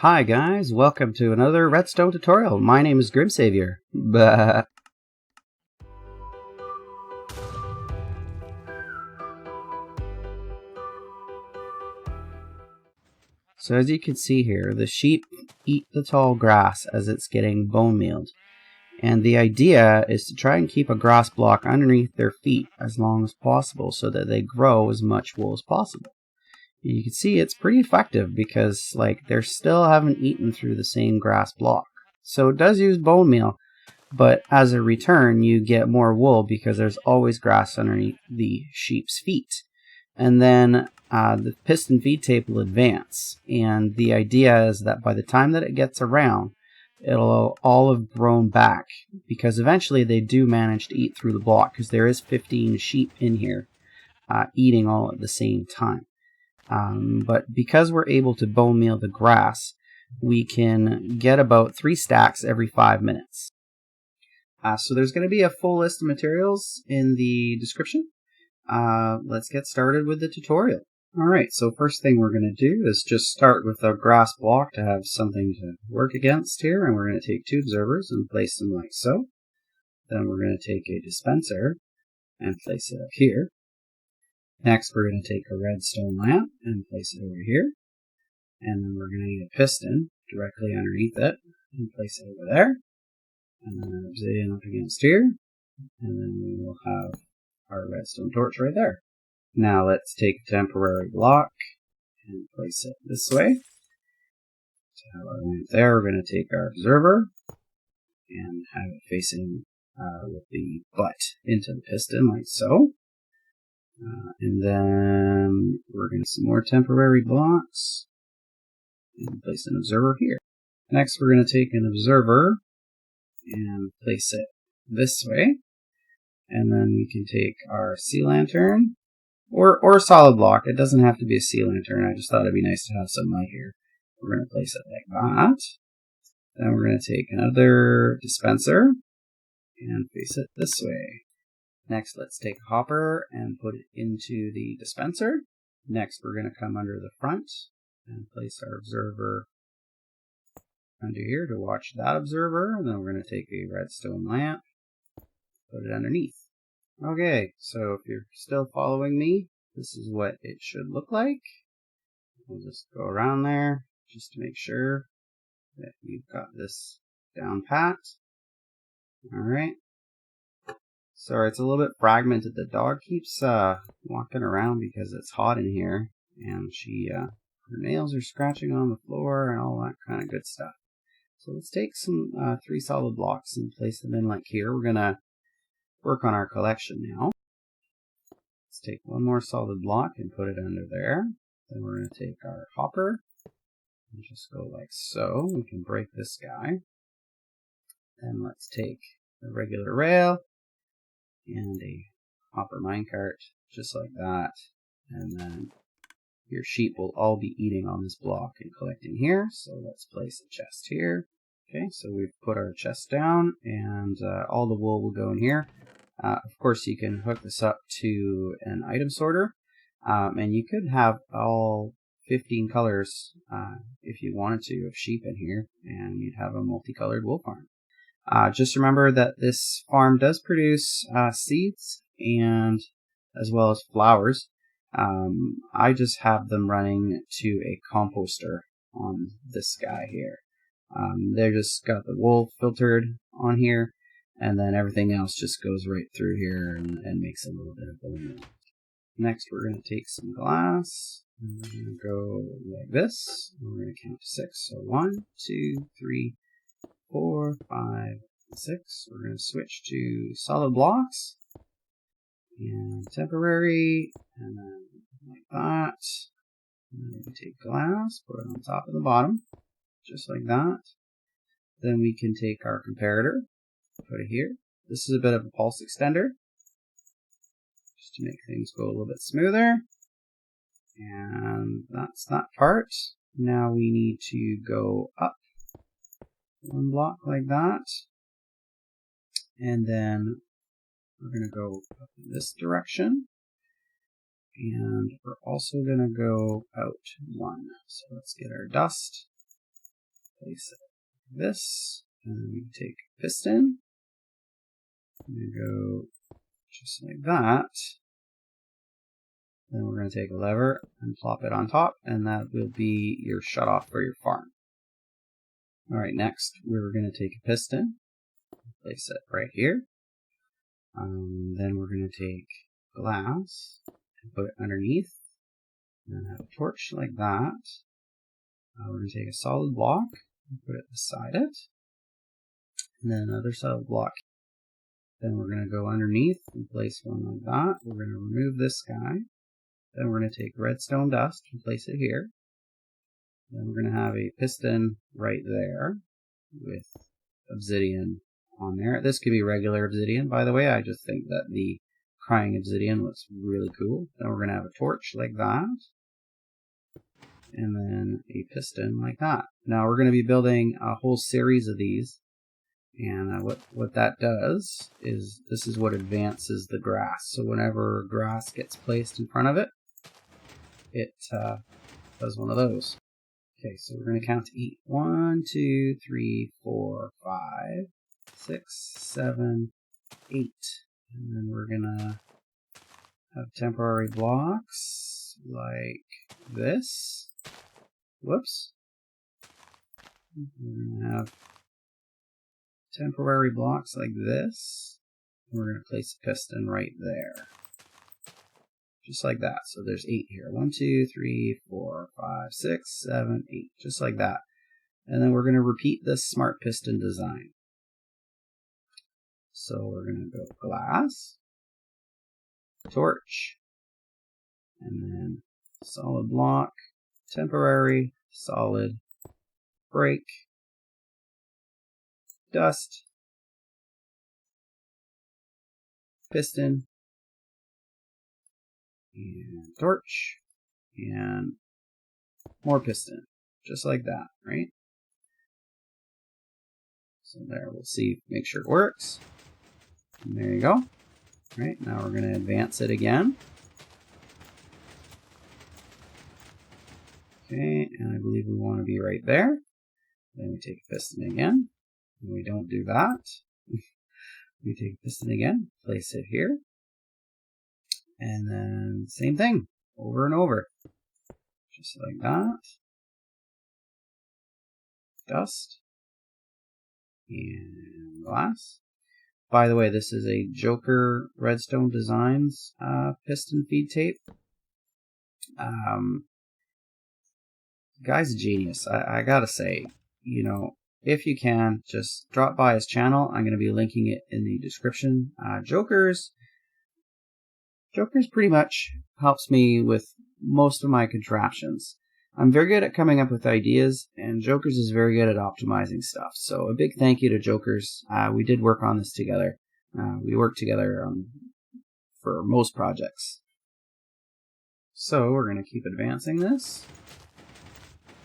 Hi guys, welcome to another Redstone tutorial. My name is Grimsavior. Bah. So as you can see here, the sheep eat the tall grass as it's getting bone mealed. And the idea is to try and keep a grass block underneath their feet as long as possible so that they grow as much wool as possible. And you can see it's pretty effective because they still haven't eaten through the same grass block. So it does use bone meal, but as a return you get more wool because there's always grass underneath the sheep's feet. And then the piston feed tape will advance, and the idea is that by the time that it gets around, it'll all have grown back, because eventually they do manage to eat through the block, because there is 15 sheep in here eating all at the same time. But because we're able to bone meal the grass, we can get about 3 stacks every 5 minutes. So there's going to be a full list of materials in the description. Let's get started with the tutorial. Alright, so first thing we're going to do is just start with a grass block to have something to work against here, and we're going to take 2 observers and place them like so. Then we're going to take a dispenser and place it up here. Next we're going to take a redstone lamp and place it over here. And then we're going to need a piston directly underneath it and place it over there. And then an obsidian up against here. And then we will have our redstone torch right there. Now let's take a temporary block and place it this way. To have our lamp there, we're going to take our observer and have it facing with the butt into the piston like so. And then we're going to some more temporary blocks and place an observer here. Next we're going to take an observer and place it this way. And then we can take our sea lantern or a solid block. It doesn't have to be a sea lantern. I just thought it'd be nice to have some light here. We're going to place it like that. Then we're going to take another dispenser and place it this way. Next, let's take a hopper and put it into the dispenser. Next, we're going to come under the front and place our observer under here to watch that observer. And then we're going to take a redstone lamp, put it underneath. Okay, so if you're still following me, this is what it should look like. We'll just go around there just to make sure that you've got this down pat. Alright. Sorry, it's a little bit fragmented. The dog keeps walking around because it's hot in here, and her nails are scratching on the floor and all that kind of good stuff. So let's take some 3 solid blocks and place them in like here. We're going to work on our collection now. Let's take one more solid block and put it under there. Then we're going to take our hopper and just go like so. We can break this guy. Then let's take a regular rail and a hopper minecart, just like that. And then your sheep will all be eating on this block and collecting here. So let's place a chest here. Okay, so we've put our chest down, and all the wool will go in here. Of course, you can hook this up to an item sorter, and you could have all 15 colors if you wanted to of sheep in here, and you'd have a multicolored wool farm. Just remember that this farm does produce seeds and as well as flowers. I just have them running to a composter on this guy here. They're just got the wool filtered on here, and then everything else just goes right through here and makes a little bit of bone meal. Next, we're going to take some glass, and we're going to go like this. And we're going to count to 6. So 1, 2, 3, 4, 5, 6. We're going to switch to solid blocks and temporary, and then like that. And then we take glass, put it on top of the bottom, just like that. Then we can take our comparator, put it here. This is a bit of a pulse extender, just to make things go a little bit smoother. And that's that part. Now we need to go up 1 block like that. And then we're going to go up in this direction. And we're also going to go out 1. So let's get our dust. Place it like this, and then we take piston, and we go just like that. Then we're going to take a lever and plop it on top, and that will be your shutoff for your farm. Alright, next we're going to take a piston, place it right here. Then we're going to take glass and put it underneath, and then have a torch like that. We're going to take a solid block and put it beside it, and then another solid block. Then we're going to go underneath and place one like that. We're going to remove this guy. Then we're going to take redstone dust and place it here. Then we're going to have a piston right there with obsidian on there. This could be regular obsidian, by the way. I just think that the crying obsidian looks really cool. Then we're going to have a torch like that. And then a piston like that. Now we're going to be building a whole series of these. And what that does is, this is what advances the grass. So whenever grass gets placed in front of it, it does one of those. Okay, so we're going to count to 8. 1, 2, 3, 4, 5, 6, 7, 8. And then we're going to have temporary blocks like this. Whoops. We're going to have temporary blocks like this. We're going to place a piston right there. Just like that. So there's 8 here. 1, 2, 3, 4, 5, 6, 7, 8. Just like that. And then we're going to repeat this smart piston design. So we're going to go glass, torch, and then solid block, temporary, solid, break, dust, piston, and torch, and more piston, just like that, right? So there, we'll see, make sure it works. And there you go. Right, now we're going to advance it again. Okay, and I believe we want to be right there. Then we take a piston again. And we don't do that. We take a piston again, place it here. And then same thing, over and over. Just like that. Dust. And glass. By the way, this is a Joker Redstone Designs piston feed tape. Guy's a genius. I gotta say, you know, if you can, just drop by his channel. I'm going to be linking it in the description. Joker's pretty much helps me with most of my contraptions. I'm very good at coming up with ideas, and Joker's is very good at optimizing stuff. So a big thank you to Joker's. We did work on this together. We worked together for most projects. So we're going to keep advancing this.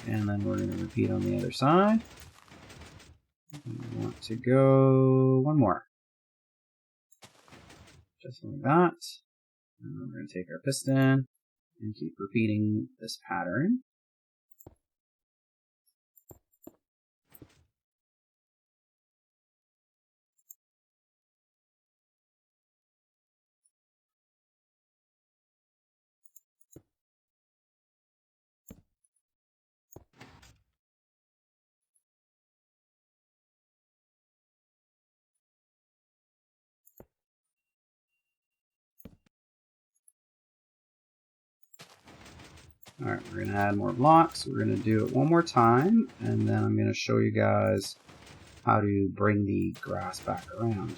And then we're going to repeat on the other side. We want to go one more. Just like that. And then we're going to take our piston and keep repeating this pattern. Alright, we're going to add more blocks. We're going to do it one more time, and then I'm going to show you guys how to bring the grass back around.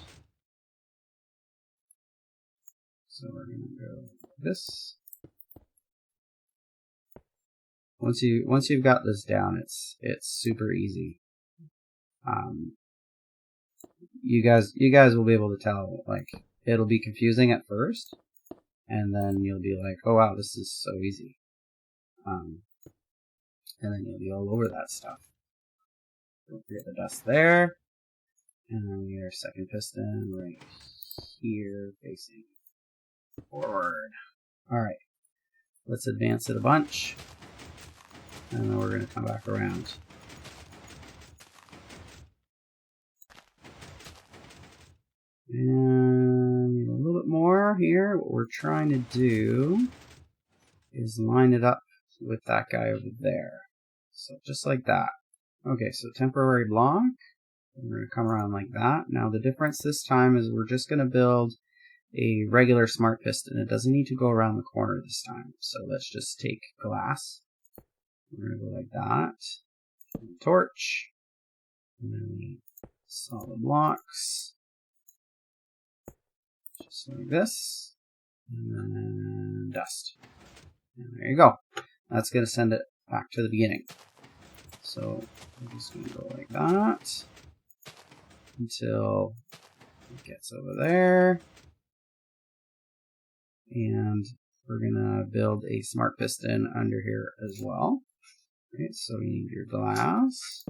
So we're going to go like this. Once you've got this down, it's super easy. You guys will be able to tell, like, it'll be confusing at first, and then you'll be like, oh wow, this is so easy. And then you'll be all over that stuff. Don't forget the dust there. And then we get our second piston right here facing forward. Alright, let's advance it a bunch. And then we're going to come back around. And a little bit more here. What we're trying to do is line it up with that guy over there. So just like that. Okay, so temporary block. We're going to come around like that. Now the difference this time is we're just going to build a regular smart piston. It doesn't need to go around the corner this time. So let's just take glass. We're going to go like that. And torch. And then solid blocks. Just like this. And then dust. And there you go. That's going to send it back to the beginning. So we're just going to go like that until it gets over there. And we're going to build a smart piston under here as well. Right, so you need your glass.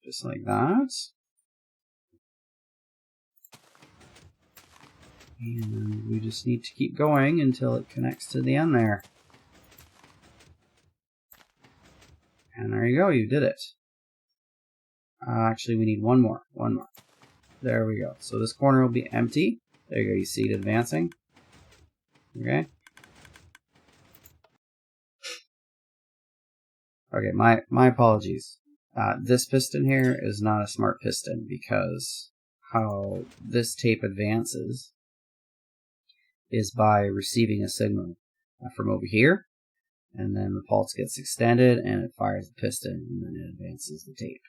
Just like that. And we just need to keep going until it connects to the end there. And there you go, you did it. Actually, we need one more. There we go. So this corner will be empty. There you go, you see it advancing. Okay. Okay, my apologies. This piston here is not a smart piston because how this tape advances is by receiving a signal from over here, and then the pulse gets extended and it fires the piston and then it advances the tape.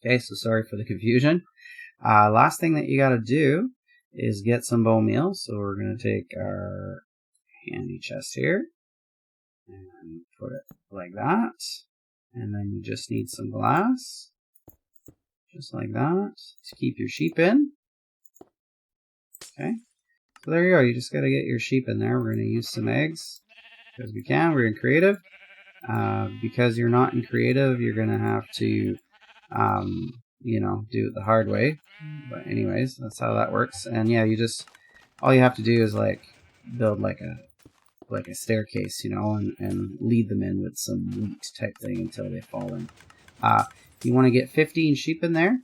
Okay, so sorry for the confusion. Last thing that you got to do is get some bone meal. So we're going to take our handy chest here and put it like that. And then you just need some glass, just like that, to keep your sheep in. Okay, so there you go. You just got to get your sheep in there. We're going to use some eggs because we can. We're in creative. Because you're not in creative, you're going to have to, you know, do it the hard way. But anyways, that's how that works. And yeah, all you have to do is like build like a staircase, you know, and lead them in with some wheat type thing until they fall in. You want to get 15 sheep in there.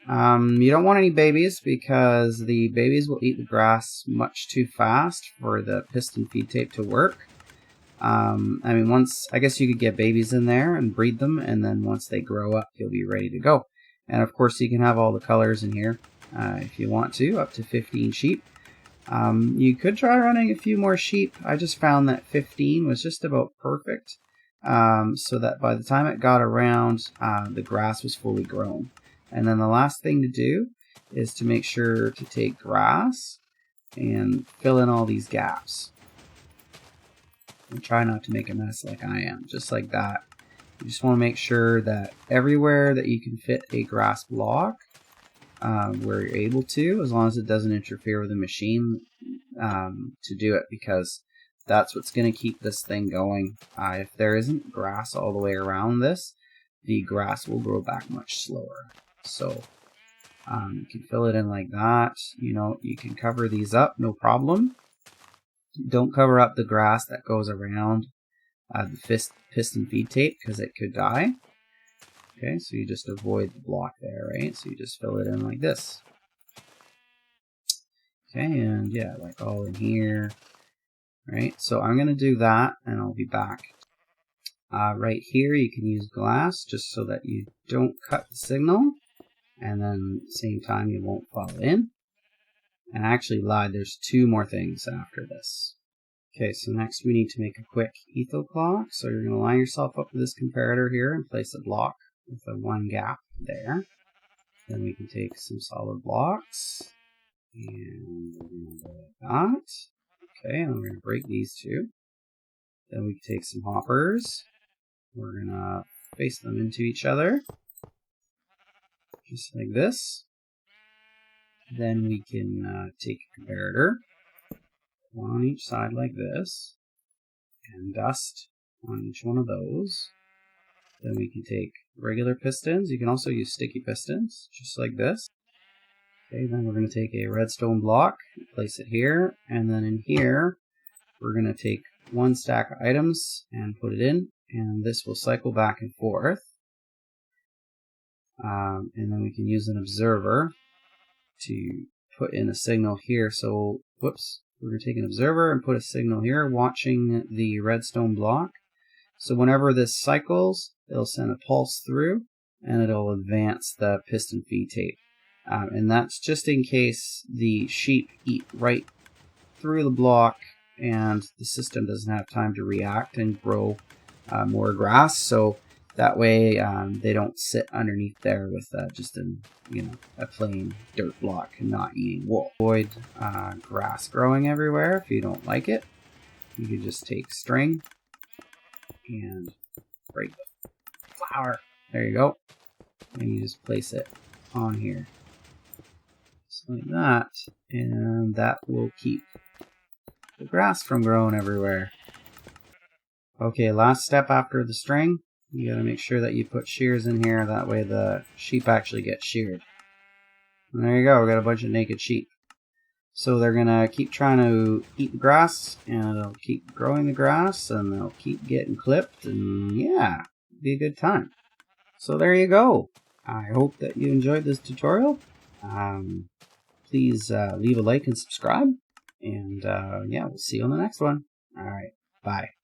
You don't want any babies because the babies will eat the grass much too fast for the piston feed tape to work. I mean, I guess you could get babies in there and breed them, and then once they grow up, you'll be ready to go. And of course, you can have all the colors in here if you want to, up to 15 sheep. You could try running a few more sheep. I just found that 15 was just about perfect, so that by the time it got around, the grass was fully grown. And then the last thing to do is to make sure to take grass and fill in all these gaps. And try not to make a mess like I am, just like that. You just want to make sure that everywhere that you can fit a grass block, where you're able to, as long as it doesn't interfere with the machine, to do it, because that's what's going to keep this thing going. If there isn't grass all the way around this, the grass will grow back much slower. So you can fill it in like that. You know, you can cover these up, no problem. Don't cover up the grass that goes around the piston feed tape because it could die. Okay, so you just avoid the block there, right? So you just fill it in like this. Okay, and yeah, like all in here, right? So I'm going to do that and I'll be back. Right here you can use glass just so that you don't cut the signal, and then at the same time you won't fall in. And I actually lied, there's two more things after this. Okay, so next we need to make a quick etho clock. So you're going to line yourself up with this comparator here and place a block with a one gap there. Then we can take some solid blocks and we're going to go like that. Okay, and then we're going to break these two. Then we can take some hoppers. We're going to face them into each other, just like this. Then we can take a comparator, one on each side like this, and dust on each one of those. Then we can take regular pistons. You can also use sticky pistons, just like this. Okay, then we're going to take a redstone block, place it here, and then in here, we're going to take one stack of items and put it in, and this will cycle back and forth. And then we can use an observer to put in a signal here. So, whoops, we're going to take an observer and put a signal here watching the redstone block. So whenever this cycles, it'll send a pulse through and it'll advance the piston feed tape. And that's just in case the sheep eat right through the block and the system doesn't have time to react and grow more grass. So that way they don't sit underneath there with just a plain dirt block and not eating wool. Avoid grass growing everywhere if you don't like it. You can just take string and break the flower. There you go. And you just place it on here. Just like that. And that will keep the grass from growing everywhere. Okay, last step after the string. You gotta make sure that you put shears in here. That way the sheep actually get sheared. And there you go. We got a bunch of naked sheep. So they're gonna keep trying to eat the grass, and they'll keep growing the grass, and they'll keep getting clipped, and yeah, it'll be a good time. So there you go. I hope that you enjoyed this tutorial. Please leave a like and subscribe, and yeah, we'll see you on the next one. All right, bye.